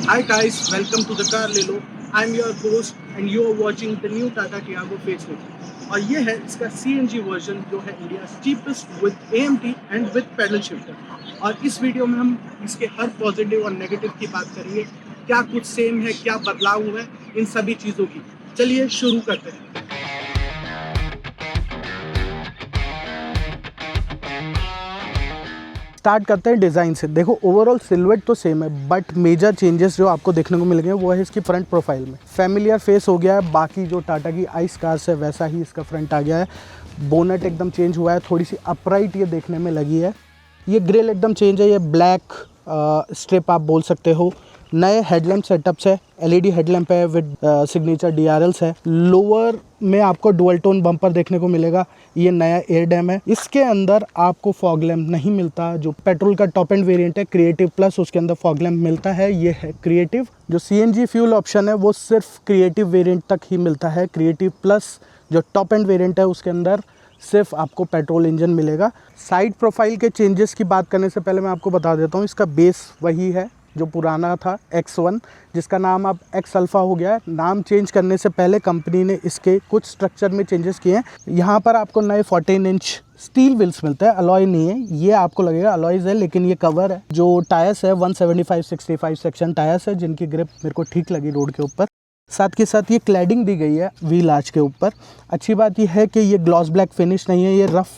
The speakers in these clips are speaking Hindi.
Hi guys, welcome to the Car Lelo. I'm your host and you are watching the new Tata Tiago facelift. और ये है इसका CNG वर्जन जो है India cheapest with AMT and with pedal shifter. और इस वीडियो में हम इसके हर पॉजिटिव और नेगेटिव की बात करेंगे, क्या कुछ सेम है, क्या बदलाव हुआ है, इन सभी चीज़ों की। चलिए शुरू करते हैं। स्टार्ट करते हैं डिज़ाइन से। देखो ओवरऑल सिल्हूट तो सेम है, बट मेजर चेंजेस जो आपको देखने को मिलेंगे वो है इसकी फ्रंट प्रोफाइल में। फैमिलियर फेस हो गया है, बाकी जो टाटा की आइस कार्स है वैसा ही इसका फ्रंट आ गया है। बोनेट एकदम चेंज हुआ है, थोड़ी सी अपराइट ये देखने में लगी है। ये ग्रिल एकदम चेंज है, ये ब्लैक स्ट्रिप आप बोल सकते हो। नए हेडलैम्प सेटअप्स है, एलईडी हेडलैम्प है विद सिग्नेचर डीआरएल्स है। लोअर में आपको डुअल टोन बम्पर देखने को मिलेगा, ये नया एयर डैम है। इसके अंदर आपको फॉग लैम्प नहीं मिलता, जो पेट्रोल का टॉप एंड वेरिएंट है क्रिएटिव प्लस, उसके अंदर फॉग लैम्प मिलता है, ये है क्रिएटिव। जो सीएनजी फ्यूल ऑप्शन है वो सिर्फ क्रिएटिव वेरिएंट तक ही मिलता है। क्रिएटिव प्लस जो टॉप एंड वेरिएंट है उसके अंदर सिर्फ आपको पेट्रोल इंजन मिलेगा। साइड प्रोफाइल के चेंजेस की बात करने से पहले मैं आपको बता देता हूँ, इसका बेस वही है जो पुराना था X1, जिसका नाम अब X अल्फ़ा हो गया है। नाम चेंज करने से पहले कंपनी ने इसके कुछ स्ट्रक्चर में चेंजेस किए हैं। यहाँ पर आपको नए 14 इंच स्टील व्हील्स मिलते हैं, अलॉय नहीं है। ये आपको लगेगा अलॉयज़ है, लेकिन ये कवर है। जो टायर्स है 175/65 सेक्शन टायर्स है, जिनकी ग्रिप मेरे को ठीक लगी रोड के ऊपर। साथ के साथ ये क्लैडिंग दी गई है व्हील आर्च के ऊपर। अच्छी बात यह है कि ये ग्लॉस ब्लैक फिनिश नहीं है, ये रफ़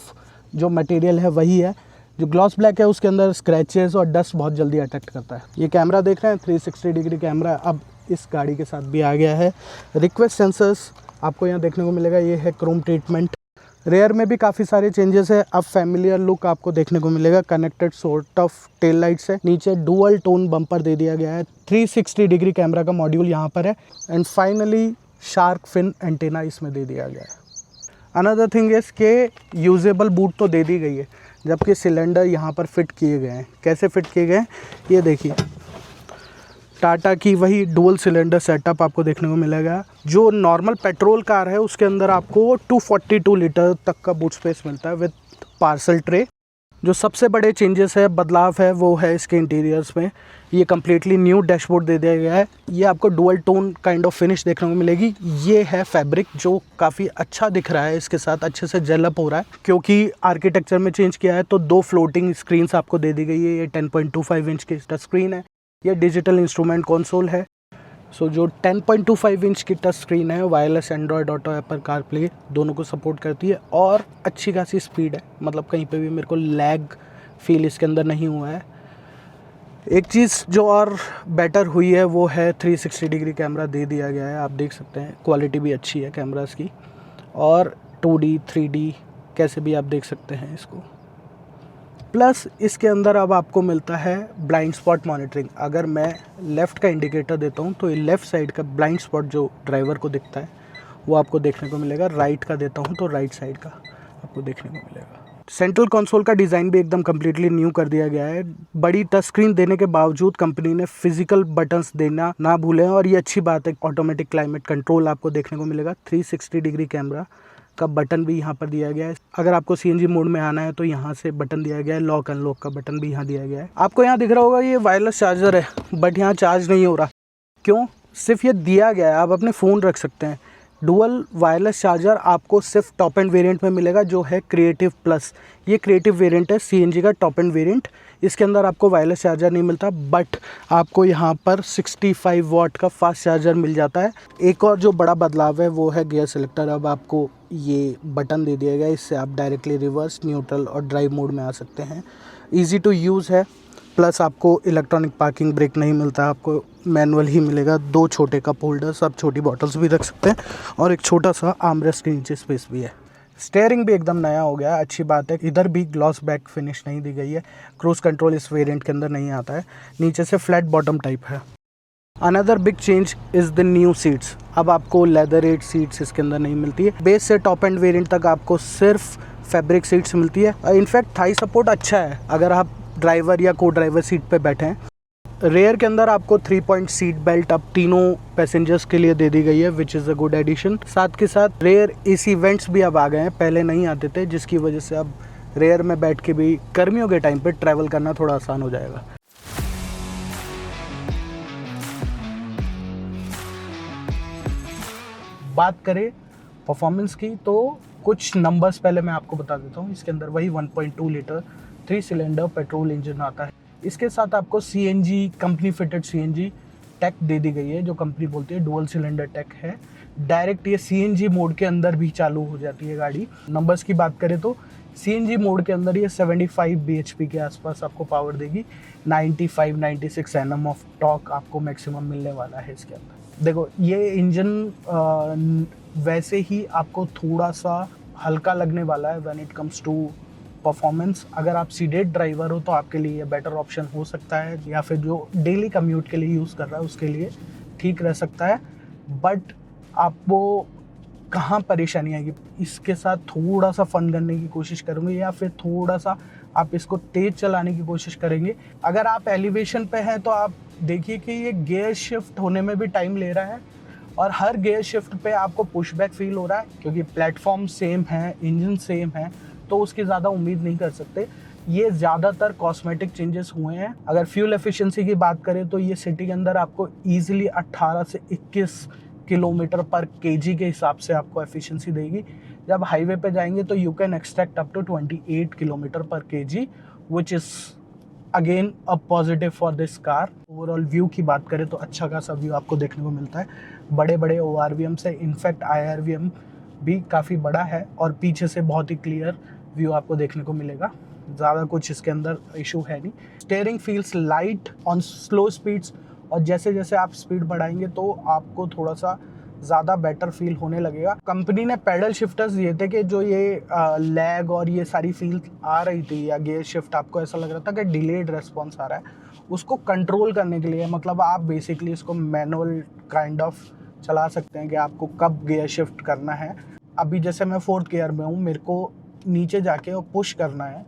जो मटेरियल है वही है। जो ग्लॉस ब्लैक है उसके अंदर स्क्रैचेस और डस्ट बहुत जल्दी अटैक करता है। ये कैमरा देख रहे हैं 360 डिग्री कैमरा अब इस गाड़ी के साथ भी आ गया है। रिक्वेस्ट सेंसर्स आपको यहाँ देखने को मिलेगा, ये है क्रोम ट्रीटमेंट। रेयर में भी काफ़ी सारे चेंजेस है। अब फैमिलियर लुक आपको देखने को मिलेगा, connected sort of tail lights है। नीचे डुअल टोन बम्पर दे दिया गया है। 360 डिग्री कैमरा का मॉड्यूल यहाँ पर है। And finally shark fin antenna इसमें दे दिया गया है। अनदर थिंग इज के यूजेबल बूट तो दे दी गई है, जबकि सिलेंडर यहाँ पर फिट किए गए हैं। कैसे फिट किए गए हैं ये देखिए, टाटा की वही डुअल सिलेंडर सेटअप आपको देखने को मिलेगा। जो नॉर्मल पेट्रोल कार है उसके अंदर आपको 242 लीटर तक का बूट स्पेस मिलता है विद पार्सल ट्रे। जो सबसे बड़े चेंजेस है, बदलाव है, वो है इसके इंटीरियर्स में। ये कम्प्लीटली न्यू डैशबोर्ड दे दिया गया है। ये आपको dual tone kind of finish देखने को मिलेगी। ये है फैब्रिक जो काफ़ी अच्छा दिख रहा है, इसके साथ अच्छे से जेल अप हो रहा है, क्योंकि आर्किटेक्चर में चेंज किया है। तो 2 फ्लोटिंग स्क्रीन्स आपको दे दी गई है। ये 10.25 इंच की टच स्क्रीन है, ये डिजिटल इंस्ट्रूमेंट कंसोल है। सो जो 10.25 इंच की टच स्क्रीन है, wireless Android auto Apple CarPlay दोनों को सपोर्ट करती है और अच्छी खासी स्पीड है। मतलब कहीं पे भी मेरे को लैग फील इसके अंदर नहीं हुआ है। एक चीज़ जो और बेटर हुई है वो है 360 डिग्री कैमरा दे दिया गया है। आप देख सकते हैं क्वालिटी भी अच्छी है कैमरास की, और 2D 3D कैसे भी आप देख सकते हैं इसको। प्लस इसके अंदर अब आपको मिलता है ब्लाइंड स्पॉट मॉनिटरिंग। अगर मैं लेफ़्ट का इंडिकेटर देता हूँ तो ये लेफ़्ट साइड का ब्लाइंड स्पॉट जो ड्राइवर को दिखता है वो आपको देखने को मिलेगा। राइट का देता हूँ तो राइट साइड का आपको देखने को मिलेगा। सेंट्रल कंसोल का डिज़ाइन भी एकदम कम्प्लीटली न्यू कर दिया गया है। बड़ी टच स्क्रीन देने के बावजूद कंपनी ने फिजिकल बटन्स देना ना भूले, और ये अच्छी बात है। ऑटोमेटिक क्लाइमेट कंट्रोल आपको देखने को मिलेगा। 360 डिग्री कैमरा का बटन भी यहाँ पर दिया गया है। अगर आपको सीएनजी मोड में आना है तो यहाँ से बटन दिया गया है। लॉक अनलॉक का बटन भी यहाँ दिया गया है। आपको यहाँ दिख रहा होगा ये वायरलेस चार्जर है, बट यहाँ चार्ज नहीं हो रहा। क्यों? सिर्फ ये दिया गया है, आप अपने फ़ोन रख सकते हैं। डुअल वायरलेस चार्जर आपको सिर्फ टॉप एंड वेरिएंट में मिलेगा, जो है क्रिएटिव प्लस। ये क्रिएटिव वेरिएंट है सीएनजी का टॉप एंड वेरिएंट। इसके अंदर आपको वायरलेस चार्जर नहीं मिलता, बट आपको यहाँ पर 65 वाट का फास्ट चार्जर मिल जाता है। एक और जो बड़ा बदलाव है वो है गियर सेलेक्टर। अब आपको ये बटन दे दिया गया, इससे आप डायरेक्टली रिवर्स, न्यूट्रल और ड्राइव मोड में आ सकते हैं। ईजी टू यूज़ है। प्लस आपको इलेक्ट्रॉनिक पार्किंग ब्रेक नहीं मिलता, आपको मैनुअल ही मिलेगा। 2 छोटे कप होल्डर्स, आप छोटी बॉटल्स भी रख सकते हैं, और एक छोटा सा आर्मरेस्ट के नीचे स्पेस भी है। स्टीयरिंग भी एकदम नया हो गया, अच्छी बात है। इधर भी ग्लॉस बैक फिनिश नहीं दी गई है। क्रूज कंट्रोल इस वेरिएंट के अंदर नहीं आता है। नीचे से फ्लैट बॉटम टाइप है। Another big change is the new seats. अब आपको लेदर एड सीट्स इसके अंदर नहीं मिलती है। बेस से टॉप एंड वेरिएंट तक आपको सिर्फ फैब्रिक सीट्स मिलती है। इनफैक्ट थाई सपोर्ट अच्छा है अगर आप ड्राइवर या को ड्राइवर सीट पे बैठे हैं। रेयर के अंदर आपको 3 पॉइंट सीट बेल्ट अब तीनों पैसेंजर्स के लिए दे दी गई है, which is a good addition. साथ के साथ रेयर एसी वेंट्स भी अब आ गए हैं, पहले नहीं आते थे, जिसकी वजह से अब रेयर में बैठ के भी गर्मियों के टाइम पे ट्रैवल करना थोड़ा आसान हो जाएगा। बात करें परफॉर्मेंस की तो कुछ नंबर्स पहले मैं आपको बता देता हूँ। इसके अंदर वही 1.2 लीटर 3 सिलेंडर पेट्रोल इंजन आता है। इसके साथ आपको CNG company fitted CNG tech दे दी गई है, जो कंपनी बोलती है डुअल सिलेंडर टेक है। डायरेक्ट ये सीएनजी मोड के अंदर भी चालू हो जाती है गाड़ी। नंबर्स की बात करें तो सीएनजी मोड के अंदर ये 75 bhp के आसपास आपको पावर देगी। 95-96 Nm ऑफ टॉर्क आपको मैक्सिमम मिलने वाला है इसके अंदर। देखो ये इंजन वैसे ही आपको थोड़ा सा हल्का लगने वाला है when it comes to performance. अगर आप सीडेड ड्राइवर हो तो आपके लिए ये बेटर ऑप्शन हो सकता है, या फिर जो डेली कम्यूट के लिए यूज़ कर रहा है उसके लिए ठीक रह सकता है। बट आपको कहाँ परेशानी आएगी, इसके साथ थोड़ा सा फन करने की कोशिश करेंगे या फिर थोड़ा सा आप इसको तेज़ चलाने की कोशिश करेंगे। अगर आप एलिवेशन पे हैं तो आप देखिए कि ये गियर शिफ्ट होने में भी टाइम ले रहा है, और हर गियर शिफ्ट पे आपको पुशबैक फील हो रहा है, क्योंकि प्लेटफॉर्म सेम है, इंजन सेम है, तो उसकी ज़्यादा उम्मीद नहीं कर सकते। ये ज़्यादातर कॉस्मेटिक चेंजेस हुए हैं। अगर फ्यूल एफिशिएंसी की बात करें तो ये सिटी के अंदर आपको ईजिली 18 से 21 किलोमीटर पर केजी के हिसाब से आपको एफिशिएंसी देगी। जब हाईवे पे जाएंगे तो you can extract up to 28 kilometre per KG, which is again a positive for this car. Overall view की बात करें तो अच्छा खासा व्यू आपको देखने को मिलता है। बड़े बड़े ORVM से, इनफैक्ट IRVM भी काफ़ी बड़ा है, और पीछे से बहुत ही क्लियर व्यू आपको देखने को मिलेगा। ज़्यादा कुछ इसके अंदर इशू है नहीं। Steering feels light on slow speeds, और जैसे जैसे आप स्पीड बढ़ाएंगे तो आपको थोड़ा सा ज़्यादा बेटर फील होने लगेगा। कंपनी ने पैडल शिफ्टर्स दिए थे कि जो ये लैग और ये सारी फील आ रही थी, या गियर शिफ्ट आपको ऐसा लग रहा था कि डिलेड रेस्पॉन्स आ रहा है, उसको कंट्रोल करने के लिए। मतलब आप बेसिकली इसको मैनुअल काइंड ऑफ चला सकते हैं कि आपको कब गियर शिफ्ट करना है। अभी जैसे मैं 4th गियर में हूँ, मेरे को नीचे जाके और पुश करना है,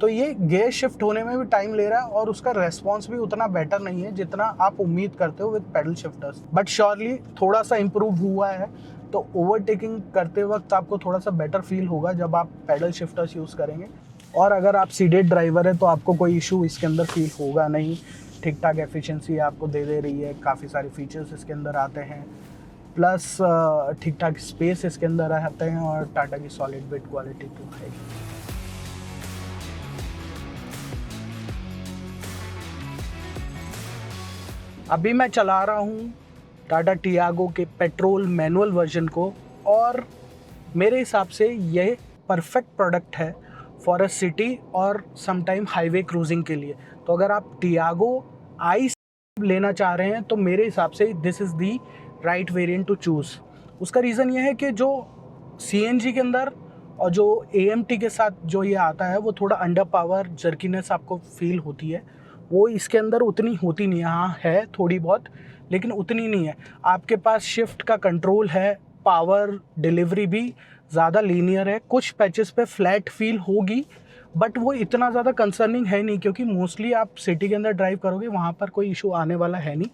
तो ये गियर शिफ्ट होने में भी टाइम ले रहा है, और उसका रेस्पॉन्स भी उतना बेटर नहीं है जितना आप उम्मीद करते हो with paddle shifters. But surely थोड़ा सा इम्प्रूव हुआ है, तो ओवरटेकिंग करते वक्त आपको थोड़ा सा बेटर फील होगा जब आप पैडल शिफ्टर्स यूज़ करेंगे। और अगर आप सीडेड ड्राइवर है तो आपको कोई इशू इसके अंदर फील होगा नहीं। ठीक ठाक एफिशिएंसी आपको दे रही है, काफ़ी सारे फीचर्स इसके अंदर आते हैं, प्लस ठीक ठाक स्पेस इसके अंदर आते हैं, और टाटा की सॉलिड बिल्ड क्वालिटी तो है। अभी मैं चला रहा हूँ टाटा टियागो के पेट्रोल मैनुअल वर्जन को, और मेरे हिसाब से यह परफेक्ट प्रोडक्ट है फॉर अ सिटी और समटाइम हाईवे क्रूजिंग के लिए। तो अगर आप टियागो आइस लेना चाह रहे हैं तो मेरे हिसाब से this is the right variant to choose. उसका रीज़न ये है कि जो CNG के अंदर और जो AMT के साथ जो ये आता है, वो थोड़ा अंडर पावर जर्कीनेस आपको फील होती है, वो इसके अंदर उतनी होती नहीं है। हाँ है थोड़ी बहुत, लेकिन उतनी नहीं है। आपके पास शिफ्ट का कंट्रोल है, पावर डिलीवरी भी ज़्यादा लीनियर है। कुछ पैचेस पे फ्लैट फील होगी, बट वो इतना ज़्यादा कंसर्निंग है नहीं, क्योंकि मोस्टली आप सिटी के अंदर ड्राइव करोगे, वहाँ पर कोई इशू आने वाला है नहीं।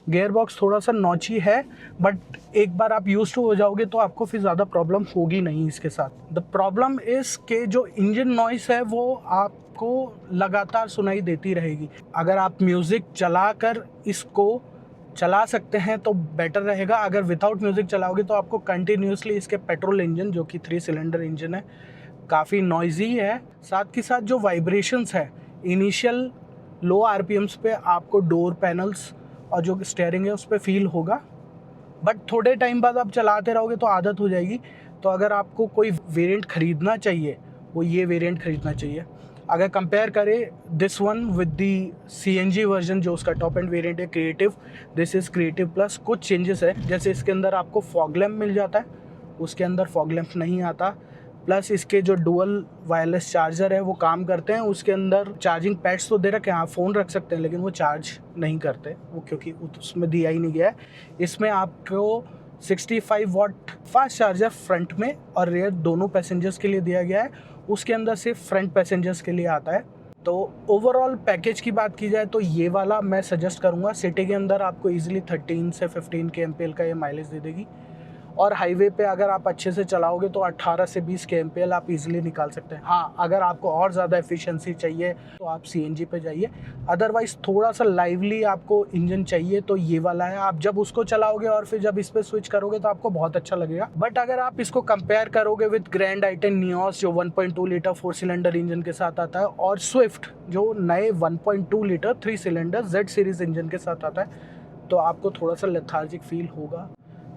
गियर बॉक्स थोड़ा सा नॉची है, बट एक बार आप यूज टू हो जाओगे तो आपको फिर ज़्यादा प्रॉब्लम होगी नहीं इसके साथ। द प्रॉब्लम इज़ के जो इंजन नॉइस है वो आपको लगातार सुनाई देती रहेगी। अगर आप म्यूज़िक चलाकर इसको चला सकते हैं तो बेटर रहेगा। अगर विदाउट म्यूज़िक चलाओगे तो आपको कंटिन्यूसली इसके पेट्रोल इंजन, जो कि 3 सिलेंडर इंजन है, काफ़ी नॉइजी है। साथ के साथ जो वाइब्रेशंस है इनिशियल लो RPMs पे आपको डोर पैनल्स और जो स्टीयरिंग है उस पर फील होगा, बट थोड़े टाइम बाद आप चलाते रहोगे तो आदत हो जाएगी। तो अगर आपको कोई वेरिएंट ख़रीदना चाहिए, वो ये वेरिएंट ख़रीदना चाहिए। अगर कंपेयर करें this one with the CNG version, जो उसका टॉप एंड वेरिएंट है creative, this is creative plus, कुछ चेंजेस है। जैसे इसके अंदर आपको फॉग लैम्प मिल जाता है, उसके अंदर फॉग लैम्प नहीं आता। प्लस इसके जो डुअल वायरलेस चार्जर है वो काम करते हैं। उसके अंदर चार्जिंग पैड्स तो दे रखे हैं, आप फ़ोन रख सकते हैं, लेकिन वो चार्ज नहीं करते वो, क्योंकि उसमें दिया ही नहीं गया है। इसमें आपको 65 वाट फास्ट चार्जर फ्रंट में और रेयर दोनों पैसेंजर्स के लिए दिया गया है। उसके अंदर सिर्फ फ्रंट पैसेंजर्स के लिए आता है। तो ओवरऑल पैकेज की बात की जाए तो ये वाला मैं सजेस्ट करूँगा। सिटी के अंदर आपको ईजिली 13 से 15 kmpl का ये माइलेज दे देगी। और हाईवे पे अगर आप अच्छे से चलाओगे तो 18 से 20 kmpl आप इजीली निकाल सकते हैं। हाँ, अगर आपको और ज़्यादा एफिशिएंसी चाहिए तो आप CNG पे जाइए, अदरवाइज़ थोड़ा सा लाइवली आपको इंजन चाहिए तो ये वाला है। आप जब उसको चलाओगे और फिर जब इस पर स्विच करोगे तो आपको बहुत अच्छा लगेगा। बट अगर आप इसको कंपेयर करोगे विद ग्रैंड आई10 नियोस जो 1.2 लीटर 4 सिलेंडर इंजन के साथ आता है, और स्विफ्ट जो नए 1.2 litre 3 cylinder Z series engine के साथ आता है, तो आपको थोड़ा सा लेथार्जिक फील होगा।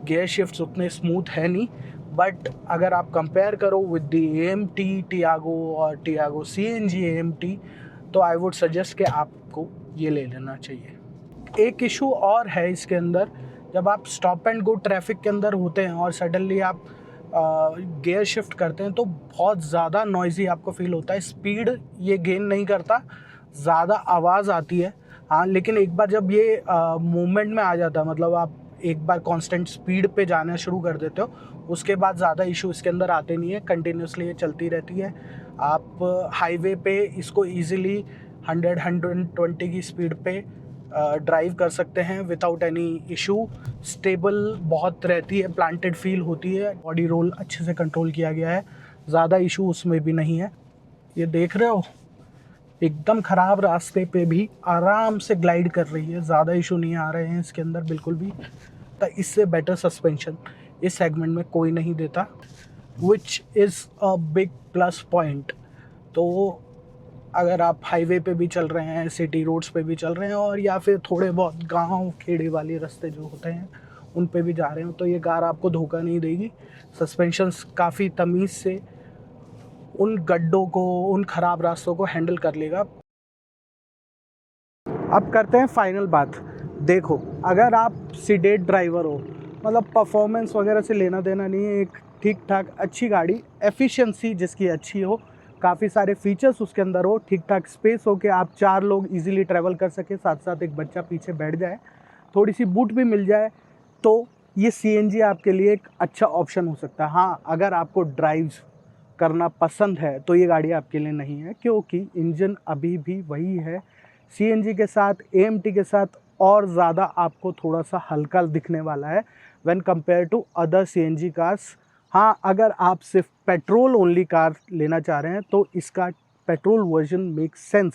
गियर शिफ्ट्स उतने स्मूथ है नहीं, बट अगर आप कंपेयर करो विद दी AMT टियागो और टियागो CNG AMT, तो आई वुड सजेस्ट कि आपको ये ले लेना चाहिए। एक इशू और है इसके अंदर, जब आप स्टॉप एंड गो ट्रैफिक के अंदर होते हैं और सडनली आप गियर शिफ्ट करते हैं तो बहुत ज़्यादा नॉइज़ी आपको फील होता है। स्पीड ये गेन नहीं करता, ज़्यादा आवाज़ आती है। हाँ, लेकिन एक बार जब ये मूवमेंट में आ जाता है, मतलब आप एक बार कांस्टेंट स्पीड पे जाना शुरू कर देते हो, उसके बाद ज़्यादा इशू इसके अंदर आते नहीं है, कंटिन्यूसली ये चलती रहती है। आप हाईवे पे इसको इजीली 100-120 की स्पीड पे ड्राइव कर सकते हैं विदाउट एनी इशू। स्टेबल बहुत रहती है, प्लांटेड फील होती है, बॉडी रोल अच्छे से कंट्रोल किया गया है, ज़्यादा इशू उसमें भी नहीं है। ये देख रहे हो, एकदम ख़राब रास्ते पे भी आराम से ग्लाइड कर रही है, ज़्यादा इशू नहीं आ रहे हैं इसके अंदर बिल्कुल भी। तो इससे बेटर सस्पेंशन इस सेगमेंट में कोई नहीं देता, विच is a big plus point. तो अगर आप हाईवे पे भी चल रहे हैं, सिटी रोड्स पे भी चल रहे हैं, और या फिर थोड़े बहुत गांव खेड़े वाले रास्ते जो होते हैं उन पे भी जा रहे हो, तो ये कार आपको धोखा नहीं देगी। सस्पेंशंस काफ़ी तमीज़ से उन गड्ढों को, उन ख़राब रास्तों को हैंडल कर लेगा। अब करते हैं फाइनल बात। देखो, अगर आप सीडेट ड्राइवर हो, मतलब परफॉर्मेंस वगैरह से लेना देना नहीं है, एक ठीक ठाक अच्छी गाड़ी, एफिशिएंसी जिसकी अच्छी हो, काफ़ी सारे फीचर्स उसके अंदर हो, ठीक ठाक स्पेस हो कि आप 4 लोग इजीली ट्रैवल कर सके, साथ साथ एक बच्चा पीछे बैठ जाए, थोड़ी सी बूट भी मिल जाए, तो ये CNG आपके लिए एक अच्छा ऑप्शन हो सकता है। हाँ, अगर आपको ड्राइव करना पसंद है तो ये गाड़ी आपके लिए नहीं है, क्योंकि इंजन अभी भी वही है। CNG के साथ, AMT के साथ और ज़्यादा आपको थोड़ा सा हल्का दिखने वाला है when compare to other CNG cars. हाँ, अगर आप सिर्फ पेट्रोल ओनली कार लेना चाह रहे हैं तो इसका पेट्रोल वर्जन मेक सेंस,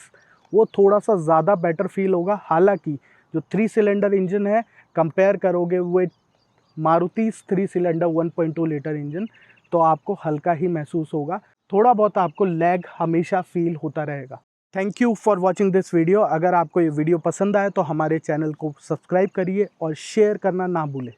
वो थोड़ा सा ज़्यादा बेटर फील होगा। हालांकि जो 3 सिलेंडर इंजन है, कंपेयर करोगे with Maruti 3 cylinder 1.2 litre engine, तो आपको हल्का ही महसूस होगा, थोड़ा बहुत आपको लैग हमेशा फील होता रहेगा। Thank you for watching this video. अगर आपको ये वीडियो पसंद आए तो हमारे चैनल को सब्सक्राइब करिए और शेयर करना ना भूलें।